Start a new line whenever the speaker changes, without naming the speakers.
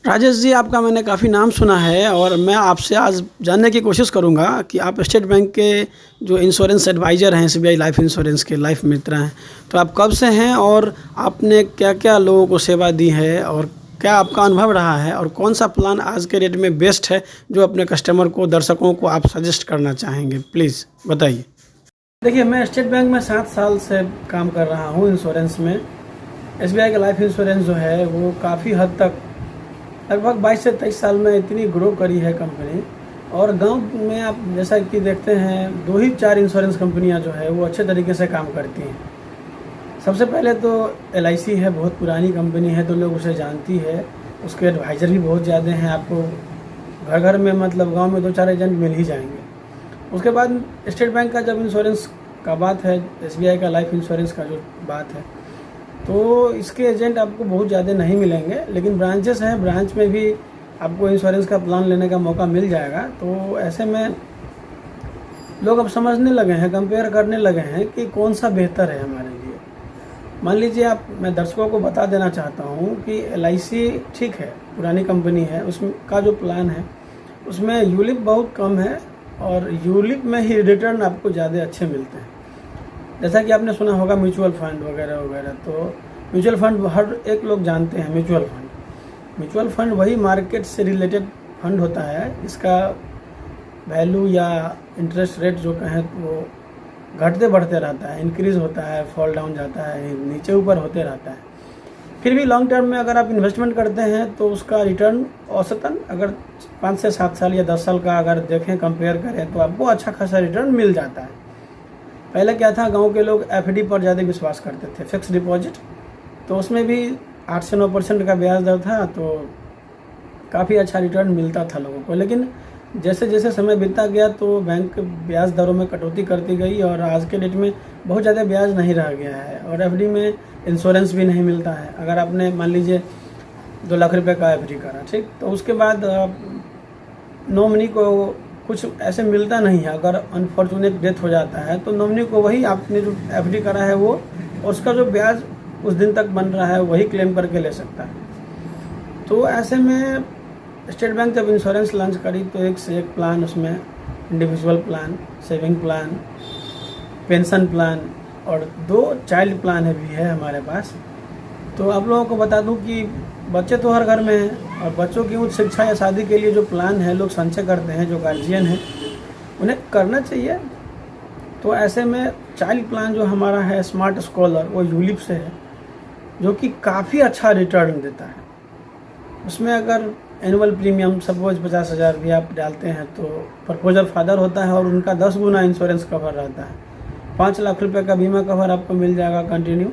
राजेश जी, आपका मैंने काफ़ी नाम सुना है और मैं आपसे आज जानने की कोशिश करूंगा कि आप स्टेट बैंक के जो इंश्योरेंस एडवाइज़र हैं, एसबीआई लाइफ इंश्योरेंस के लाइफ मित्र हैं, तो आप कब से हैं और आपने क्या क्या लोगों को सेवा दी है और क्या आपका अनुभव रहा है और कौन सा प्लान आज के डेट में बेस्ट है जो अपने कस्टमर को, दर्शकों को आप सजेस्ट करना चाहेंगे? प्लीज़ बताइए। देखिए, मैं स्टेट बैंक में 7 साल से काम कर रहा हूँ इंश्योरेंस में। एसबीआई का लाइफ इंश्योरेंस जो है वो काफ़ी हद तक लगभग 22 से 23 साल में इतनी ग्रो करी है कंपनी। और गांव में आप जैसा कि देखते हैं 2 ही 4 इंश्योरेंस कंपनियां जो है वो अच्छे तरीके से काम करती हैं। सबसे पहले तो LIC है, बहुत पुरानी कंपनी है तो लोग उसे जानती है। उसके एडवाइज़र भी बहुत ज़्यादा हैं, आपको घर घर में मतलब गांव में 2-4 एजेंट मिल ही जाएंगे। उसके बाद स्टेट बैंक का जब इंश्योरेंस का बात है, SBI का लाइफ इंश्योरेंस का जो बात है, तो इसके एजेंट आपको बहुत ज़्यादा नहीं मिलेंगे, लेकिन ब्रांचेस हैं, ब्रांच में भी आपको इंश्योरेंस का प्लान लेने का मौका मिल जाएगा। तो ऐसे में लोग अब समझने लगे हैं, कंपेयर करने लगे हैं कि कौन सा बेहतर है हमारे लिए। मान लीजिए मैं दर्शकों को बता देना चाहता हूँ कि LIC ठीक है, पुरानी कंपनी है, उसका जो प्लान है उसमें यूलिप बहुत कम है और यूलिप में ही रिटर्न आपको ज़्यादा अच्छे मिलते हैं। जैसा कि आपने सुना होगा म्यूचुअल फंड वगैरह वगैरह, तो म्यूचुअल फंड हर एक लोग जानते हैं। म्यूचुअल फंड वही मार्केट से रिलेटेड फंड होता है, इसका वैल्यू या इंटरेस्ट रेट जो कहें वो घटते बढ़ते रहता है, इंक्रीज होता है, फॉल डाउन जाता है, नीचे ऊपर होते रहता है। फिर भी लॉन्ग टर्म में अगर आप इन्वेस्टमेंट करते हैं तो उसका रिटर्न औसतन अगर 5 से 7 साल या 10 साल का अगर देखें, कंपेयर करें, तो आपको अच्छा खासा रिटर्न मिल जाता है। पहले क्या था, गांव के लोग FD पर ज़्यादा विश्वास करते थे, फिक्स डिपॉजिट, तो उसमें भी 8 से 9% का ब्याज दर था, तो काफ़ी अच्छा रिटर्न मिलता था लोगों को। लेकिन जैसे जैसे समय बीतता गया तो बैंक ब्याज दरों में कटौती करती गई और आज के डेट में बहुत ज़्यादा ब्याज नहीं रह गया है और FD में इंश्योरेंस भी नहीं मिलता है। अगर आपने मान लीजिए 2 लाख रुपए का FD करा, ठीक, तो उसके बाद नॉमिनी को कुछ ऐसे मिलता नहीं है। अगर अनफॉर्चुनेट डेथ हो जाता है तो नॉमिनी को वही आपने जो FD करा है वो और उसका जो ब्याज उस दिन तक बन रहा है वही क्लेम करके ले सकता है। तो ऐसे में स्टेट बैंक जब इंश्योरेंस लॉन्च करी तो एक से एक प्लान उसमें, individual plan, saving plan, pension plan और 2 चाइल्ड प्लान भी है हमारे पास। तो आप लोगों को बता दूं कि बच्चे तो हर घर में हैं और बच्चों की उच्च शिक्षा या शादी के लिए जो प्लान है लोग संचय करते हैं, जो गार्जियन हैं उन्हें करना चाहिए। तो ऐसे में चाइल्ड प्लान जो हमारा है स्मार्ट स्कॉलर, वो यूलिप से है, जो कि काफ़ी अच्छा रिटर्न देता है। उसमें अगर एनुअल प्रीमियम सपोज 50,000 भी आप डालते हैं तो प्रपोजल फादर होता है और उनका 10 गुना इंश्योरेंस कवर रहता है। 5 लाख रुपए का बीमा कवर आपको मिल जाएगा कंटिन्यू